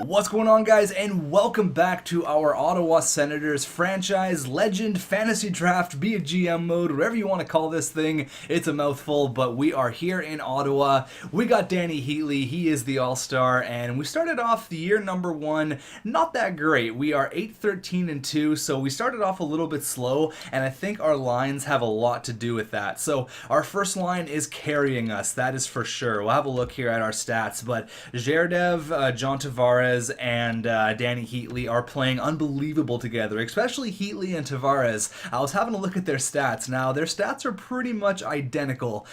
What's going on, guys, and welcome back to our Ottawa Senators franchise legend fantasy draft, be it GM mode, whatever you want to call this thing. It's a mouthful, but we are here in Ottawa. We got Danny Heatley, he is the all-star, and we started off the year number one not that great. We are 8-13-2, so we started off a little bit slow, and I think our lines have a lot to do with that. So our first line is carrying us, that is for sure. We'll have a look here at our stats, but Zherdev, John Tavares, and Danny Heatley are playing unbelievable together, especially Heatley and Tavares. I was having a look at their stats. Now, their stats are pretty much identical.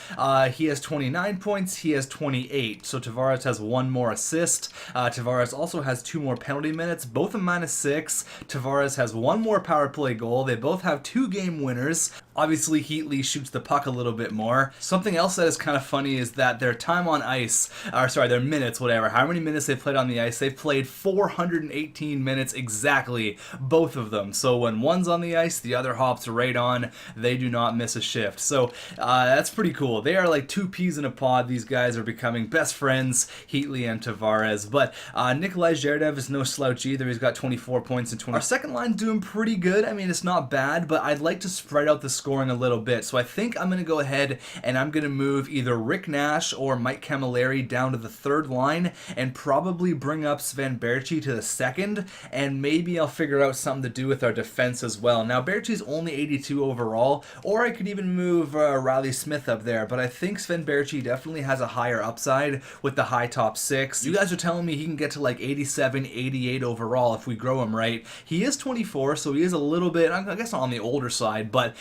He has 29 points, he has 28, so Tavares has one more assist. Tavares also has 2 more penalty minutes, both a -6. Tavares has 1 more power play goal. They both have 2 game winners. Obviously, Heatley shoots the puck a little bit more. Something else that is kind of funny is that their time on ice, or sorry, their minutes, whatever, how many minutes they played on the ice, they've played 418 minutes exactly, both of them. So when one's on the ice, the other hops right on. They do not miss a shift. So that's pretty cool. They are like 2 peas in a pod. These guys are becoming best friends, Heatley and Tavares. But Nikolai Zherdev is no slouch either. He's got 24 points and 20. Our second line's doing pretty good. I mean, it's not bad, but I'd like to spread out the scoring a little bit. So I think I'm going to go ahead and I'm going to move either Rick Nash or Mike Camilleri down to the third line and probably bring up Sven Baertschi to the second, and maybe I'll figure out something to do with our defense as well. Now, Baertschi's only 82 overall, or I could even move Riley Smith up there, but I think Sven Baertschi definitely has a higher upside with the high top 6. You guys are telling me he can get to like 87, 88 overall if we grow him right. He is 24, so he is a little bit, I guess not on the older side, but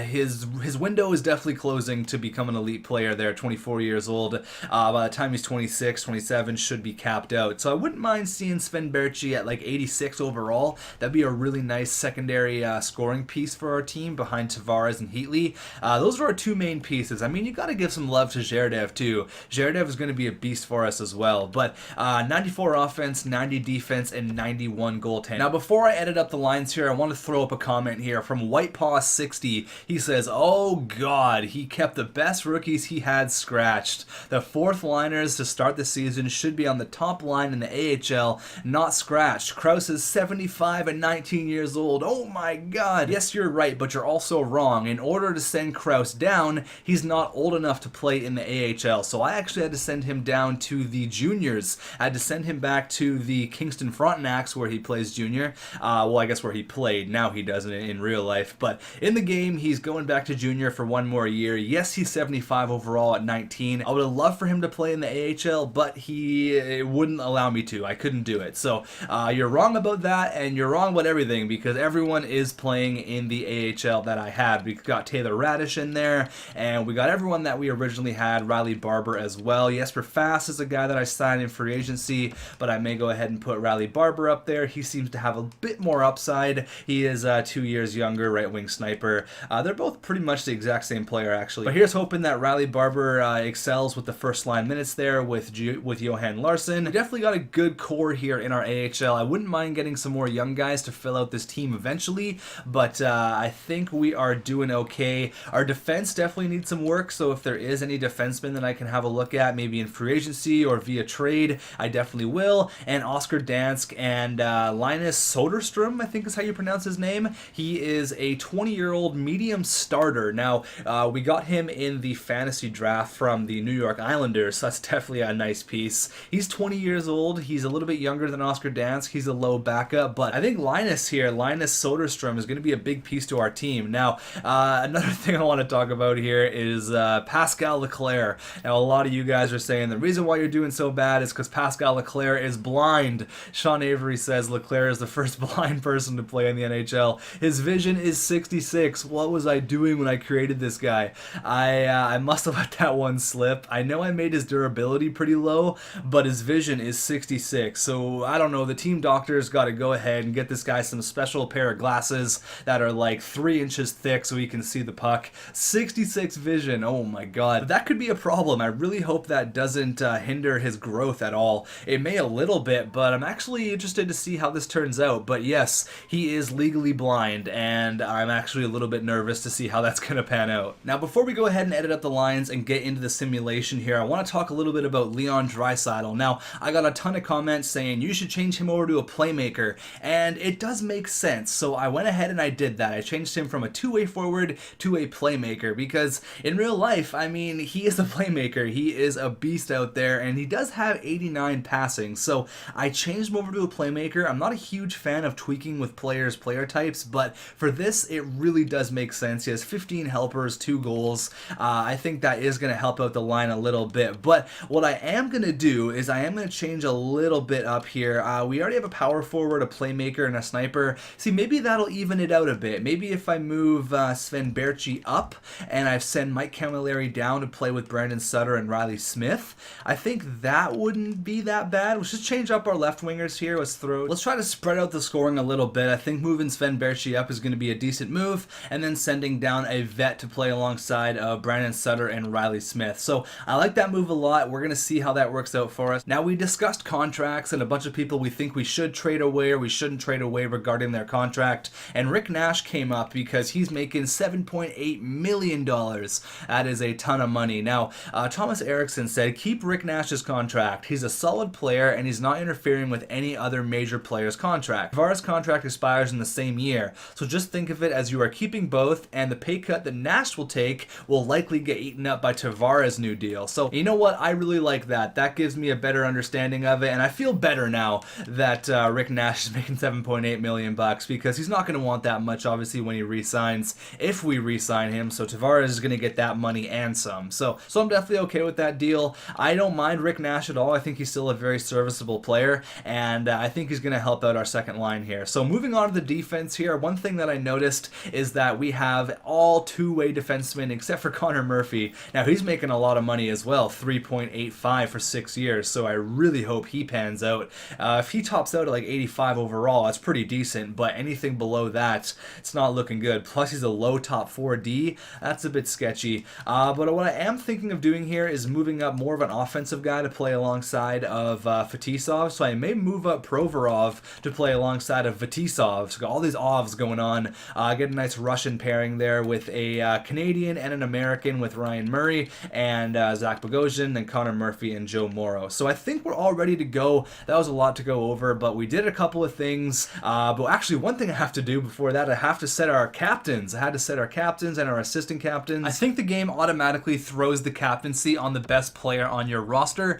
his window is definitely closing to become an elite player there, 24 years old. By the time he's 26, 27, should be capped out. So I wouldn't mind seeing Sven Baertschi at like 86 overall. That'd be a really nice secondary scoring piece for our team behind Tavares and Heatley. Those are our 2 main pieces. I mean, you got to give some love to Zherdev too. Zherdev is going to be a beast for us as well. But 94 offense, 90 defense, and 91 goaltending. Now, before I edit up the lines here, I want to throw up a comment here from WhitePaw60. He says, "Oh God, he kept the best rookies he had scratched. The 4th liners to start the season should be on the top line in the AHL, not scratched. Krause is 75 and 19 years old. Oh my God." Yes, you're right, but you're also wrong. In order to send Krause down, he's not old enough to play in the AHL. So I actually had to send him down to the juniors. I had to send him back to the Kingston Frontenacs where he plays junior. Well, I guess where he played. Now he doesn't in real life. But in the game, he's going back to junior for 1 more year. Yes, he's 75 overall at 19. I would have loved for him to play in the AHL, but he wouldn't allow me to. I couldn't do it. So you're wrong about that, and you're wrong about everything, because everyone is playing in the AHL that I had. We got Taylor Radish in there, and we got everyone that we originally had, Riley Barber as well. Jesper Fast is a guy that I signed in free agency, but I may go ahead and put Riley Barber up there. He seems to have a bit more upside. He is 2 years younger, right wing sniper. They're both pretty much the exact same player, actually. But here's hoping that Riley Barber excels with the first line minutes there with Johan Larsson. We definitely got a good core here in our AHL. I wouldn't mind getting some more young guys to fill out this team eventually, but I think we are doing okay. Our defense definitely needs some work, so if there is any defenseman that I can have a look at, maybe in free agency or via trade, I definitely will. And Oscar Dansk and Linus Soderstrom, I think is how you pronounce his name. He is a 20-year-old medium starter. Now, we got him in the fantasy draft from the New York Islanders, so that's definitely a nice piece. He's 20 years old. He's a little bit younger than Oscar Dansk. He's a low backup, but I think Linus Soderstrom is going to be a big piece to our team. Now, another thing I want to talk about here is Pascal Leclerc. Now, a lot of you guys are saying the reason why you're doing so bad is because Pascal Leclerc is blind. Sean Avery says Leclerc is the first blind person to play in the NHL. His vision is 66. What was I doing when I created this guy? I must have let that one slip. I know I made his durability pretty low, but his vision is 66. So I don't know, the team doctor's got to go ahead and get this guy some special pair of glasses that are like 3 inches thick so he can see the puck. 66 vision, oh my God. But that could be a problem. I really hope that doesn't hinder his growth at all. It may a little bit, but I'm actually interested to see how this turns out. But yes, he is legally blind, and I'm actually a little bit nervous to see how that's going to pan out. Now, before we go ahead and edit up the lines and get into the simulation here, I want to talk a little bit about Leon Draisaitl. Now, I got a ton of comments saying you should change him over to a playmaker, and it does make sense. So I went ahead and I did that. I changed him from a two-way forward to a playmaker because in real life, I mean, he is a playmaker. He is a beast out there, and he does have 89 passing. So I changed him over to a playmaker. I'm not a huge fan of tweaking with players' player types, but for this, it really does make sense. He has 15 helpers, 2 goals. I think that is going to help out the line a little bit. But what I am going to do is I am going to change a little bit up here. We already have a power forward, a playmaker, and a sniper. See, maybe that'll even it out a bit. Maybe if I move Sven Berchi up and I send Mike Camilleri down to play with Brandon Sutter and Riley Smith, I think that wouldn't be that bad. Let's just change up our left wingers here. Let's try to spread out the scoring a little bit. I think moving Sven Berchi up is going to be a decent move, and then sending down a vet to play alongside Brandon Sutter and Riley Smith. So I like that move a lot. We're going to see how that works out for us. Now, we discussed contracts and a bunch of people we think we should trade away or we shouldn't trade away regarding their contract, and Rick Nash came up because he's making $7.8 million. That is a ton of money. Now, Thomas Erickson said, keep Rick Nash's contract. He's a solid player and he's not interfering with any other major player's contract. Tavares' contract expires in the same year, so just think of it as you are keeping both, and the pay cut that Nash will take will likely get eaten up by Tavares' new deal. So you know what? I really like that. That gives me a better understanding of it, and I feel better now that Rick Nash is making $7.8 million because he's not going to want that much, obviously, when he re-signs, if we re-sign him. So Tavares is going to get that money and some. So I'm definitely okay with that deal. I don't mind Rick Nash at all. I think he's still a very serviceable player, and I think he's going to help out our second line here. So moving on to the defense here, one thing that I noticed is that we have all two-way defensemen except for Connor Murphy. Now, he's making a lot of money as well, $3.85 for 6 years, so I really hope he pans out. If he tops out at like 85 overall, that's pretty decent, but anything below that, it's not looking good. Plus, he's a low top 4D. That's a bit sketchy. But what I am thinking of doing here is moving up more of an offensive guy to play alongside of Fetisov, so I may move up Provorov to play alongside of Fetisov. So got all these ovs going on. Get a nice Russian pairing there with a Canadian and an American with Ryan Murray and Zach Bogosian, and Connor Murphy and Joe Morrow. So I think we're all ready to go. That was a lot to go over, but we did a couple of things. But actually, one thing I have to do before that, I have to set our captains. I had to set our captains and our assistant captains. I think the game automatically throws the captaincy on the best player on your roster.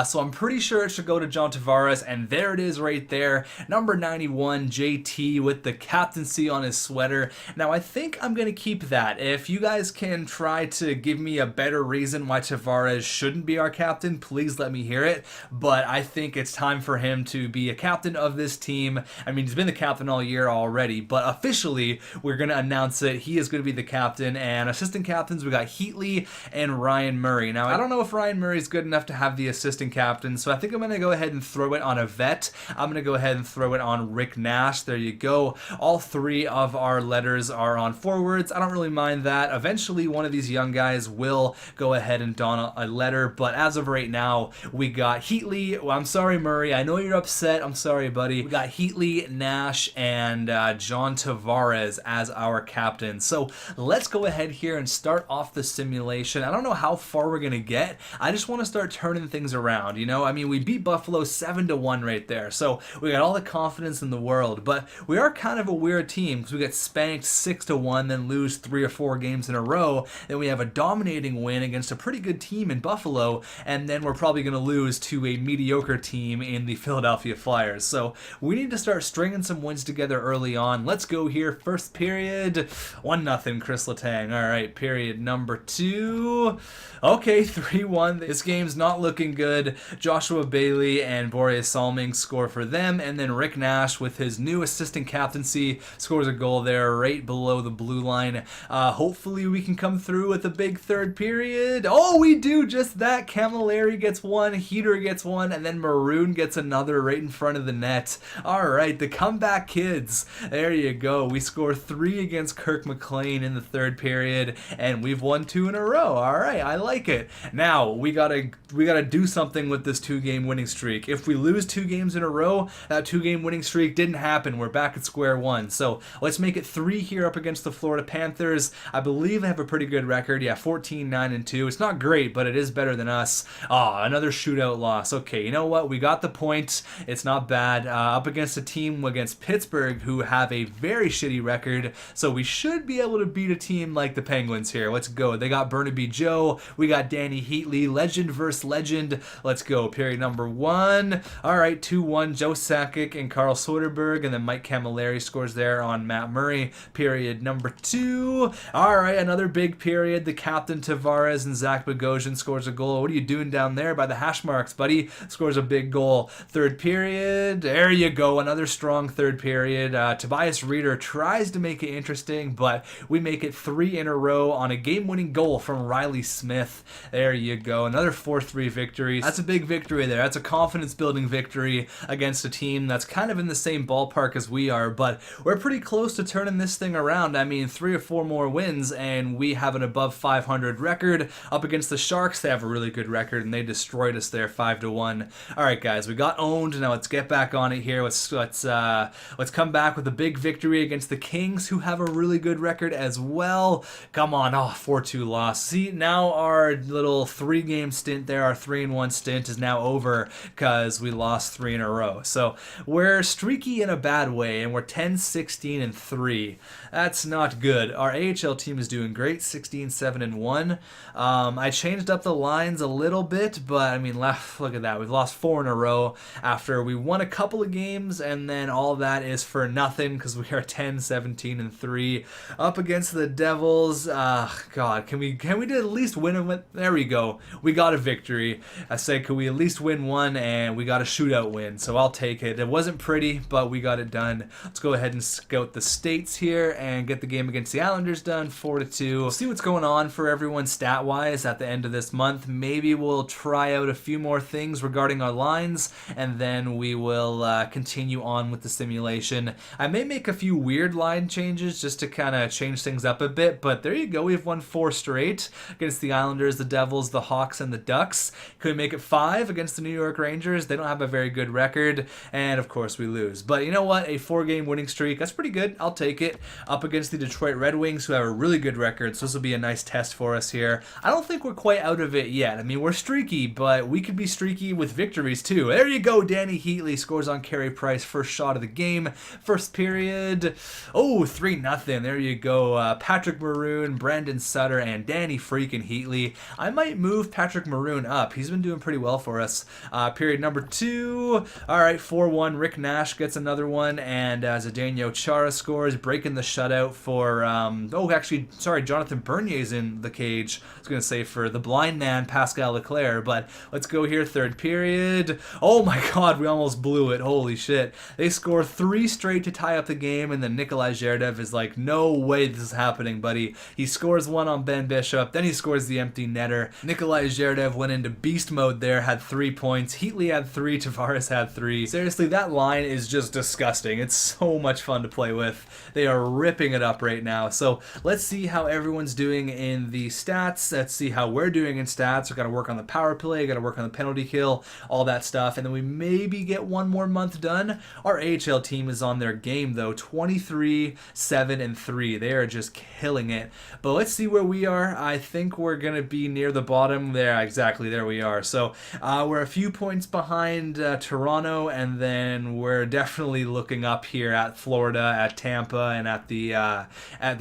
So I'm pretty sure it should go to John Tavares, and there it is right there. Number 91, JT, with the captaincy on his sweater. Now, I think I'm going to keep that. If you guys can try to give me a better reason why Tavares shouldn't be our captain, please let me hear it. But I think it's time for him to be a captain of this team. I mean, he's been the captain all year already, but officially, we're going to announce it. He is going to be the captain, and assistant captains, we got Heatley and Ryan Murray. Now, I don't know if Ryan Murray is good enough to have the assistant captain, so I think I'm going to go ahead and throw it on a vet. I'm going to go ahead and throw it on Rick Nash. There you go. All three of our letters are on forwards. I don't really mind that. Eventually, one of these young guys will go ahead and don a letter, but as of right now, we got Heatley. Well, I'm sorry, Murray. I know you're upset. I'm sorry, buddy. We got Heatley, Nash, and John Tavares as our captain. So let's go ahead here and start off the simulation. I don't know how far we're going to get. I just want to start turning things around, you know? I mean, we beat Buffalo 7-1 right there, so we got all the confidence in the world, but we are kind of a weird team because we get spanked 6-1, then lose 3 or 4 games in a row, then we have a dominating win against a pretty good team in Buffalo, and then we're probably going to lose to a mediocre team in the Philadelphia Flyers. So we need to start stringing some wins together early on. Let's go here. First period, 1-0 Chris Letang. All right, period number 2. Okay, 3-1. This game's not looking good. Joshua Bailey and Boreas Salming score for them, and then Rick Nash with his new assistant captaincy scores a goal there right below the blue line. Hopefully we can come through with a big third period. Oh, we do just that. Camilleri gets one, Heater gets one, and then Maroon gets another right in front of the net. All right, the comeback kids. There you go. We score 3 against Kirk McLean in the third period, and we've won 2 in a row. All right, I like it. Now we gotta do something with this 2-game winning streak. If we lose 2 games in a row, that 2-game winning streak didn't happen. We're back at square one. So let's make it 3 here up against against the Florida Panthers. I believe they have a pretty good record. Yeah, 14-9-2. It's not great, but it is better than us. Another shootout loss. Okay, you know what? We got the point. It's not bad. Up against a team against Pittsburgh who have a very shitty record, so we should be able to beat a team like the Penguins here. Let's go. They got Burnaby Joe. We got Danny Heatley. Legend versus legend. Let's go. Period number 1. All right, 2-1. Joe Sakic and Carl Soderberg, and then Mike Camilleri scores there on Matt Murray. Period number 2. All right, another big period. The captain Tavares and Zach Bogosian scores a goal. What are you doing down there by the hash marks, buddy? Scores a big goal. Third period. There you go. Another strong third period. Tobias Reeder tries to make it interesting, but we make it 3 in a row on a game-winning goal from Riley Smith. There you go. Another 4-3 victory. That's a big victory there. That's a confidence-building victory against a team that's kind of in the same ballpark as we are, but we're pretty close to turning this thing around. I mean, 3 or 4 more wins, and we have an above 500 record. Up against the Sharks, they have a really good record, and they destroyed us there 5-1. All right, guys, we got owned. Now let's get back on it here. Let's come back with a big victory against the Kings, who have a really good record as well. Come on. 4-2 loss. See, now our little 3-game stint there, our 3-1 stint is now over because we lost 3 in a row. So we're streaky in a bad way, and we're 10-16-3. That's not good. Our AHL team is doing great, 16-7-1. I changed up the lines a little bit, but I mean, look at that. We've lost 4 in a row after we won a couple of games, and then all that is for nothing because we are 10-17-3 up against the Devils. God, can we at least win them? There we go. We got a victory. I said, could we at least win one? And we got a shootout win, so I'll take it. It wasn't pretty, but we got it done. Let's go ahead and scout the states here and get the game against the Islanders done, 4-2. See what's going on for everyone stat-wise at the end of this month. Maybe we'll try out a few more things regarding our lines, and then we will continue on with the simulation. I may make a few weird line changes just to kind of change things up a bit, but there you go. We've won 4 straight against the Islanders, the Devils, the Hawks, and the Ducks. Could we make it 5 against the New York Rangers? They don't have a very good record, and of course we lose. But you know what? A 4-game winning streak, that's pretty good. I'll take it. Up against the Detroit Red Wings, who have a really good record, so this will be a nice test for us here. I don't think we're quite out of it yet. I mean, we're streaky, but we could be streaky with victories too. There you go. Danny Heatley scores on Carey Price, first shot of the game. First period. 3-0. There you go. Patrick Maroon, Brandon Sutter, and Danny freaking Heatley. I might move Patrick Maroon up. He's been doing pretty well for us. Period number 2. All right, 4-1. Rick Nash gets another one, and Zdeno Chara scores, breaking the shutout for, Jonathan Bernier's in the cage. I was going to say for the blind man, Pascal Leclerc, but let's go here, third period. Oh my god, we almost blew it. Holy shit. They score 3 straight to tie up the game, and then Nikolai Zherdev is like, no way this is happening, buddy. He scores 1 on Ben Bishop, then he scores the empty netter. Nikolai Zherdev went into beast mode there, had 3 points. Heatley had 3, Tavares had 3. Seriously, that line is just disgusting. It's so much fun to play with. They are ripping it up right now. So let's see how everyone's doing in the stats. Let's see how we're doing in stats. We've got to work on the power play, got to work on the penalty kill, all that stuff, and then we maybe get 1 more month done. Our AHL team is on their game though, 23-7-3. They are just killing it. But let's see where we are. I think we're gonna be near the bottom there. Exactly, there we are. So we're a few points behind Toronto, and then we're definitely looking up here at Florida, at Tampa, and at the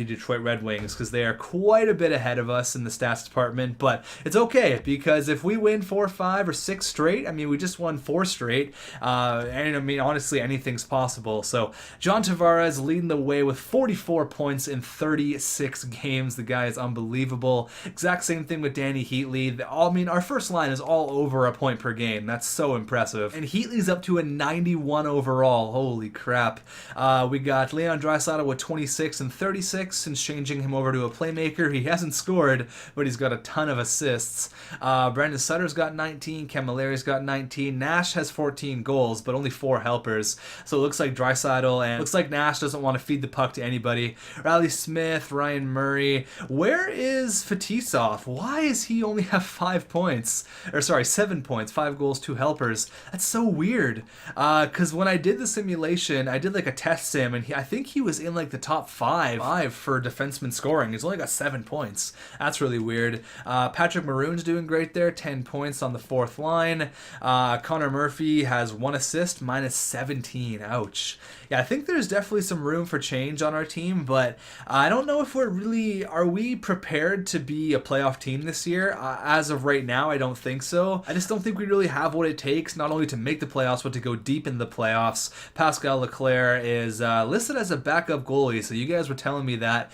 Detroit Red Wings, because they are quite a bit ahead of us in the stats department. But it's okay, because if we win 4, 5, or 6 straight, I mean, we just won 4 straight, and I mean, honestly, anything's possible. So John Tavares leading the way with 44 points in 36 games. The guy is unbelievable. Exact same thing with Danny Heatley. I mean, our first line is all over a point per game. That's so impressive. And Heatley's up to a 91 overall. Holy crap. We got Leon Draisaitl with 26 and 36, since changing him over to a playmaker. He hasn't scored, but he's got a ton of assists. Brandon Sutter's got 19. Camilleri's got 19. Nash has 14 goals, but only 4 helpers. So it looks like Draisaitl, and looks like Nash doesn't want to feed the puck to anybody. Riley Smith, Ryan Murray. Where is Fetisov? Why does he only have 5 points? Or sorry, 7 points, 5 goals, 2 helpers. That's so weird. Because when I did the simulation, I did like a test sim, and I think he was in like the top 5 5 for defenseman scoring. He's only got 7 points. That's really weird. Patrick Maroon's doing great there, 10 points on the 4th line. Connor Murphy has 1 assist, minus 17. Ouch. Yeah, I think there's definitely some room for change on our team, but I don't know if are we prepared to be a playoff team this year? As of right now, I don't think so. I just don't think we really have what it takes, not only to make the playoffs, but to go deep in the playoffs. Pascal Leclerc is listed as a backup goalie, so you guys were telling me that,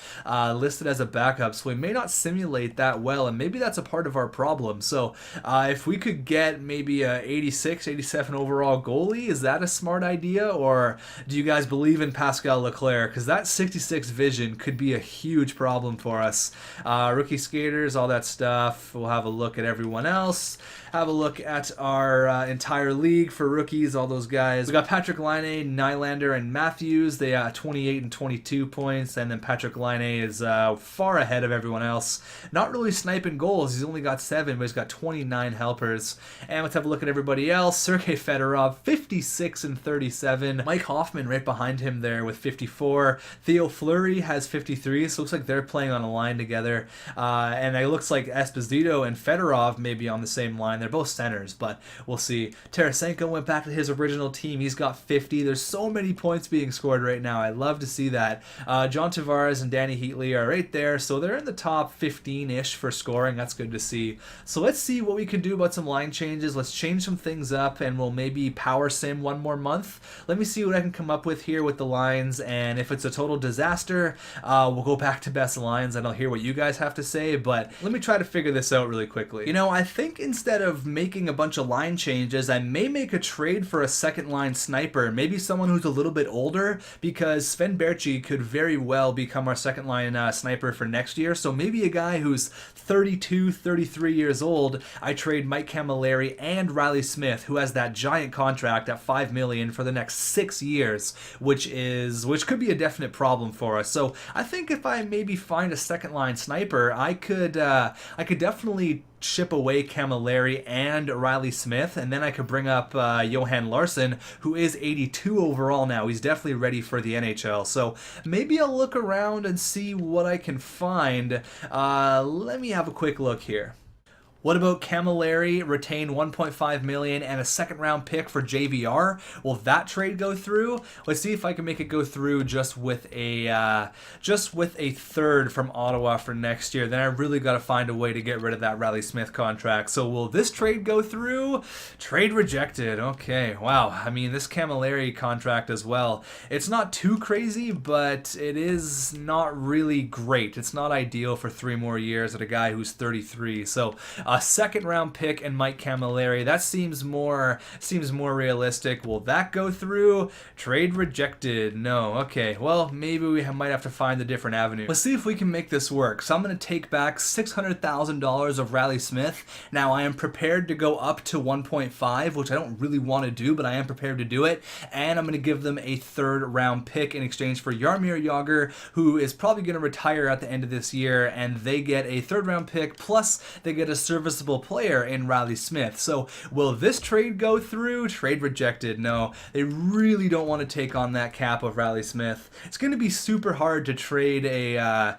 listed as a backup, so we may not simulate that well, and maybe that's a part of our problem. So if we could get maybe a 86, 87 overall goalie, is that a smart idea, or do you guys believe in Pascal Leclerc? Because that 66 vision could be a huge problem for us. Rookie skaters, all that stuff. We'll have a look at everyone else. Have a look at our entire league for rookies, all those guys. We got Patrick Laine, Nylander, and Matthews. They 28 and 22 points, and then Patrick Laine is far ahead of everyone else. Not really sniping goals. He's only got 7, but he's got 29 helpers. And let's have a look at everybody else. Sergei Fedorov, 56 and 37. Mike Hoffman right behind him there with 54. Theo Fleury has 53, so it looks like they're playing on a line together. And it looks like Esposito and Fedorov may be on the same line. They're both centers, but we'll see. Tarasenko went back to his original team. He's got 50. There's so many points being scored right now. I love to see that. John Tavares and Danny Heatley are right there, so they're in the top 15-ish for scoring. That's good to see. So let's see what we can do about some line changes. Let's change some things up, and we'll maybe power sim one more month. Let me see what I can come up with here with the lines, and if it's a total disaster, we'll go back to best lines, and I'll hear what you guys have to say, but let me try to figure this out really quickly. You know, I think instead of making a bunch of line changes, I may make a trade for a second line sniper, maybe someone who's a little bit older, because Sven Berchi could very well become our second line sniper for next year. So maybe a guy who's 32, 33 years old, I trade Mike Camilleri and Riley Smith, who has that giant contract at $5 million for the next 6 years, which could be a definite problem for us. So I think if I maybe find a second line sniper, I could definitely ship away Camilleri and Riley Smith, and then I could bring up Johan Larsson, who is 82 overall now. He's definitely ready for the NHL. So maybe I'll look around and see what I can find. Let me have a quick look here. What about Camilleri, retain $1.5 million and a second-round pick for JVR? Will that trade go through? Let's see if I can make it go through just with a third from Ottawa for next year. Then I really got to find a way to get rid of that Riley Smith contract. So will this trade go through? Trade rejected. Okay, wow. I mean, this Camilleri contract as well. It's not too crazy, but it is not really great. It's not ideal for 3 more years at a guy who's 33. So a second round pick and Mike Camilleri, that seems more realistic. Will that go through? Trade rejected. No. Okay, well, maybe we might have to find a different avenue. Let's see if we can make this work. So I'm going to take back $600,000 of Riley Smith. Now I am prepared to go up to 1.5, which I don't really want to do, but I am prepared to do it. And I'm going to give them a third round pick in exchange for Jaromir Jagr, who is probably going to retire at the end of this year, and they get a third round pick, plus they get a serviceable player in Riley Smith. So will this trade go through? Trade rejected. No, they really don't want to take on that cap of Riley Smith. It's going to be super hard to trade a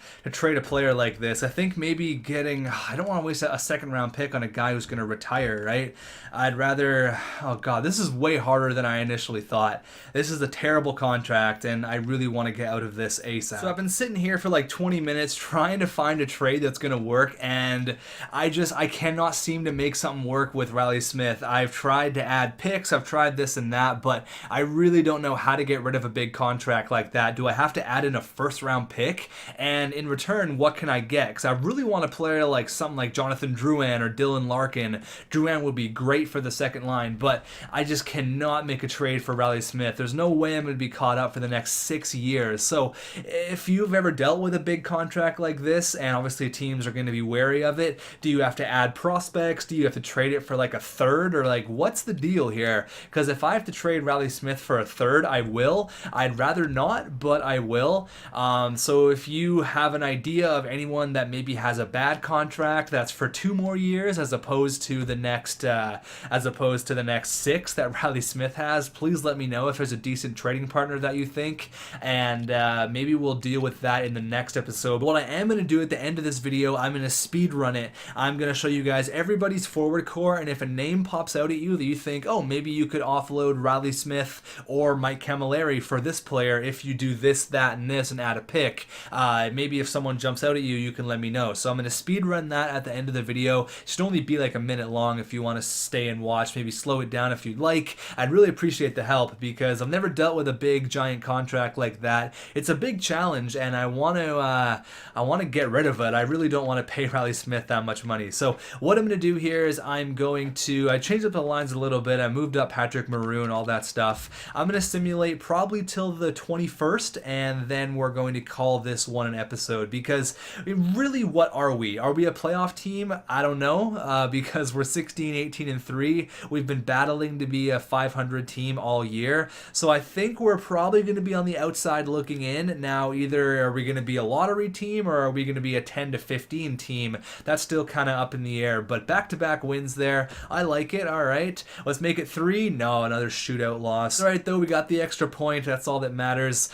player like this. I think maybe I don't want to waste a second round pick on a guy who's going to retire, right? I'd rather, oh god, this is way harder than I initially thought. This is a terrible contract, and I really want to get out of this ASAP. So I've been sitting here for like 20 minutes trying to find a trade that's going to work, and I cannot seem to make something work with Riley Smith. I've tried to add picks, I've tried this and that, but I really don't know how to get rid of a big contract like that. Do I have to add in a first round pick? And in return, what can I get? Because I really want a player like something like Jonathan Drouin or Dylan Larkin. Drouin would be great for the second line, but I just cannot make a trade for Riley Smith. There's no way I'm going to be caught up for the next 6 years. So if you've ever dealt with a big contract like this, and obviously teams are going to be wary of it, do you have to add bad prospects? Do you have to trade it for like a third, or like what's the deal here? Because if I have to trade Riley Smith for a third, I will. I'd rather not, but I will. So if you have an idea of anyone that maybe has a bad contract that's for 2 more years as opposed to the next 6 that Riley Smith has, please let me know if there's a decent trading partner that you think, and maybe we'll deal with that in the next episode. But what I am going to do at the end of this video, I'm going to speed run it. I'm going to show you guys everybody's forward core, and if a name pops out at you that you think, oh, maybe you could offload Riley Smith or Mike Camilleri for this player if you do this, that, and this, and add a pick. Maybe if someone jumps out at you, you can let me know. So I'm going to speed run that at the end of the video. It should only be like a minute long if you want to stay and watch. Maybe slow it down if you'd like. I'd really appreciate the help because I've never dealt with a big giant contract like that. It's a big challenge, and I want to get rid of it. I really don't want to pay Riley Smith that much money. So what I'm going to do here is I changed up the lines a little bit. I moved up Patrick Maroon, all that stuff. I'm going to simulate probably till the 21st, and then we're going to call this one an episode, because I mean, really, what are we? Are we a playoff team? I don't know, because we're 16, 18, and 3. We've been battling to be a 500 team all year, so I think we're probably going to be on the outside looking in. Now, either are we going to be a lottery team, or are we going to be a 10 to 15 team? That's still kind of up in the air, but back-to-back wins there. I like it. All right, let's make it 3. No, another shootout loss. All right, though, we got the extra point. That's all that matters.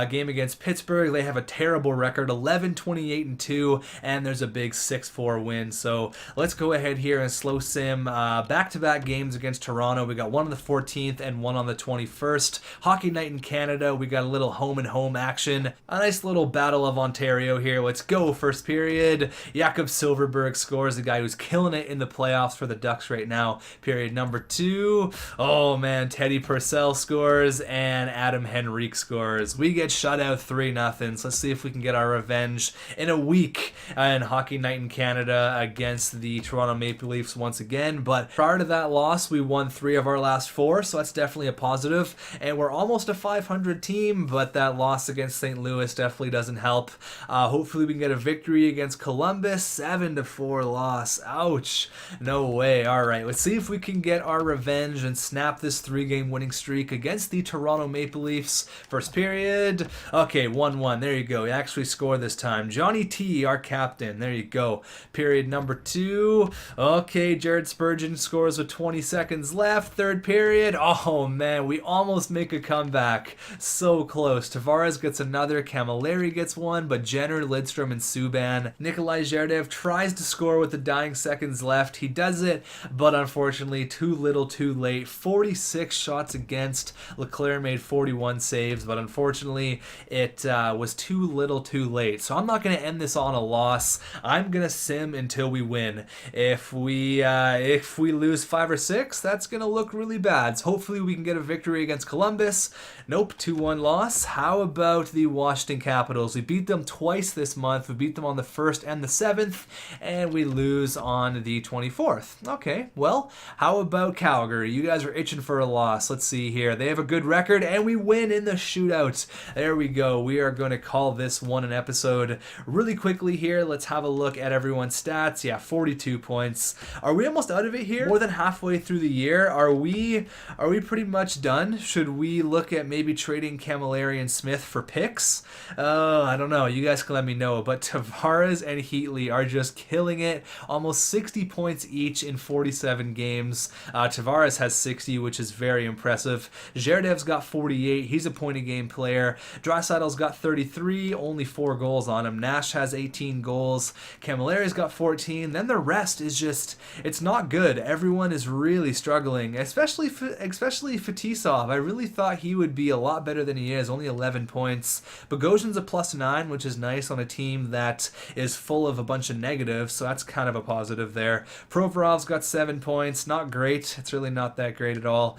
Game against Pittsburgh, they have a terrible record, 11-28-2, and there's a big 6-4 win. So let's go ahead here and slow sim back-to-back games against Toronto. We got one on the 14th and one on the 21st. Hockey night in Canada, we got a little home-and-home action. A nice little battle of Ontario here. Let's go. First period, Jakob Silverberg scores, the guy who's killing it in the playoffs for the Ducks right now. Period number 2. Oh man, Teddy Purcell scores and Adam Henrique scores. We get shut out 3-0. So let's see if we can get our revenge in a week in Hockey Night in Canada against the Toronto Maple Leafs once again. But prior to that loss, we won 3 of our last 4, so that's definitely a positive. And we're almost a 500 team, but that loss against St. Louis definitely doesn't help. Hopefully we can get a victory against Columbus. 7-4 loss. Ouch. No way. All right, let's see if we can get our revenge and snap this 3-game winning streak against the Toronto Maple Leafs. First period. Okay, 1-1. There you go. We actually scored this time. Johnny T, our captain. There you go. Period number 2. Okay, Jared Spurgeon scores with 20 seconds left. Third period. Oh, man, we almost make a comeback. So close. Tavares gets another. Camilleri gets one, but Jenner, Lidstrom, and Subban. Nikolai Zherdev tries to score with the dying seconds left. He does it, but unfortunately, too little, too late. 46 shots against. Leclerc made 41 saves, but unfortunately, it was too little, too late. So I'm not going to end this on a loss. I'm going to sim until we win. If we lose 5 or 6, that's going to look really bad. So hopefully we can get a victory against Columbus. Nope, 2-1 loss. How about the Washington Capitals? We beat them twice this month. We beat them on the 1st and the 7th, and we lose on the 24th. Okay, well, how about Calgary? You guys are itching for a loss. Let's see here. They have a good record, and we win in the shootout. There we go. We are going to call this one an episode. Really quickly here, let's have a look at everyone's stats. Yeah, 42 points. Are we almost out of it here? More than halfway through the year. Are we pretty much done? Should we look at maybe trading Camilleri and Smith for picks? I don't know. You guys can let me know. But Tavares and Heatley are just killing it. Almost 60 points each in 47 games. Tavares has 60, which is very impressive. Zherdev's got 48. He's a point-a-game player. Draisaitl's got 33, only 4 goals on him. Nash has 18 goals. Camilleri's got 14. Then the rest is just, it's not good. Everyone is really struggling, especially Fetisov. I really thought he would be a lot better than he is, only 11 points. Bogosian's a +9, which is nice on a team that is full of a bunch of negatives, so that's kind of a positive there. Provorov's got 7 points, not great. It's really not that great at all.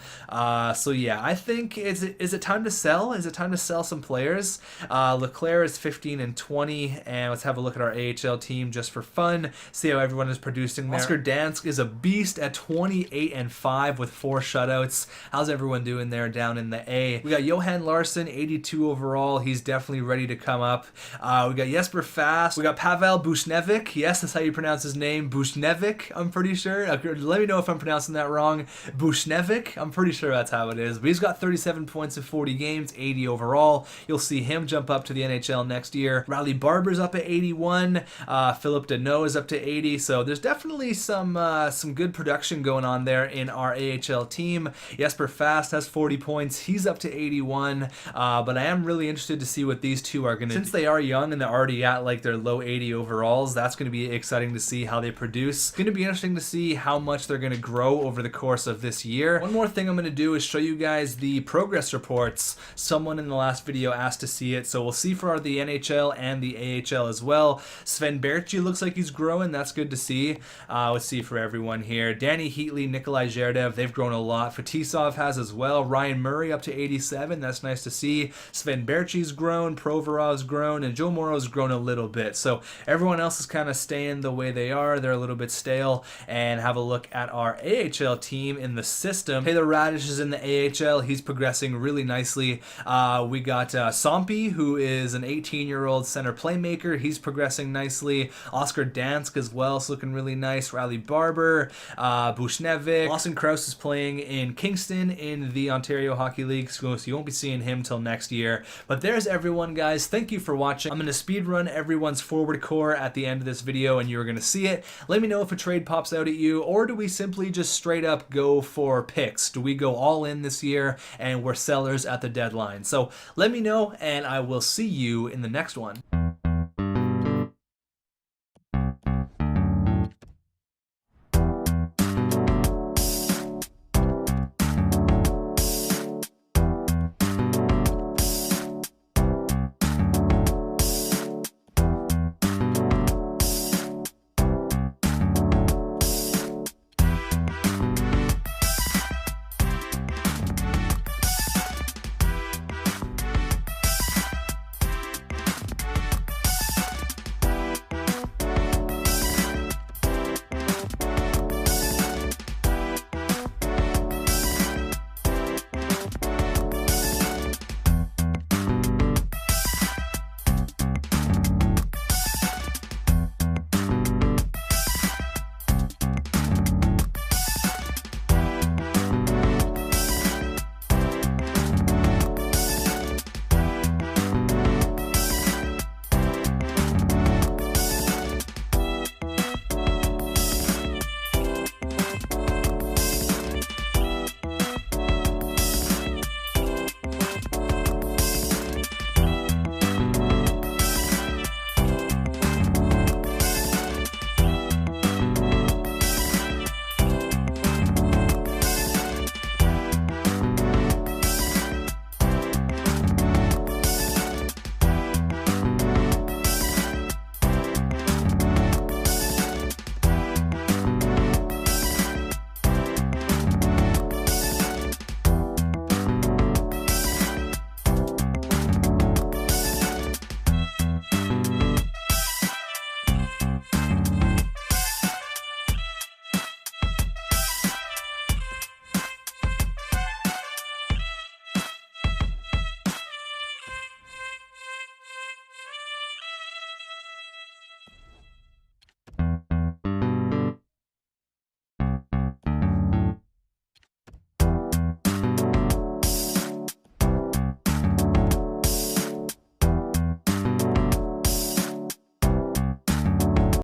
So yeah, I think, is it time to sell? Is it time to sell some players? Leclerc is 15 and 20, and let's have a look at our AHL team just for fun, see how everyone is producing there. Oscar Dansk is a beast at 28 and 5 with 4 shutouts. How's everyone doing there down in the A? We got Johan Larsson, 82 overall. He's definitely ready to come up. We got Jesper Fast. We got Pavel Buchnevich. Yes, that's how you pronounce his name. name Bushnevic, I'm pretty sure. Let me know if I'm pronouncing that wrong. Bushnevic, I'm pretty sure that's how it is. But he's got 37 points in 40 games, 80 overall. You'll see him jump up to the NHL next year. Riley Barber's up at 81. Philip Deneau is up to 80. So there's definitely some good production going on there in our AHL team. Jesper Fast has 40 points. He's up to 81. But I am really interested to see what these two are going to do. Since they are young and they're already at like their low 80 overalls, that's going to be exciting to see how they produce. It's going to be interesting to see how much they're going to grow over the course of this year. One more thing I'm going to do is show you guys the progress reports. Someone in the last video asked to see it, so we'll see for the NHL and the AHL as well. Sven Berchi looks like he's growing. That's good to see. Let's see for everyone here. Danny Heatley, Nikolai Zherdev, they've grown a lot. Fetisov has as well. Ryan Murray up to 87. That's nice to see. Sven Berchi's grown. Provorov's grown. And Joe Morrow's grown a little bit. So everyone else is kind of staying the way they are. They're a little bit stale. And have a look at our AHL team in the system. Taylor Radish is in the AHL. He's progressing really nicely. We got Sompi, who is an 18-year-old center playmaker. He's progressing nicely. Oscar Dansk as well. It's looking really nice. Riley Barber, Bushnevic. Lawson Krause is playing in Kingston in the Ontario Hockey League, so you won't be seeing him till next year. But there's everyone, guys. Thank you for watching. I'm going to speed run everyone's forward core at the end of this video, and you're going to see it. Let me know if a trade pops out at you, or do we simply just straight up go for picks? Do we go all in this year and we're sellers at the deadline? So let me know, and I will see you in the next one.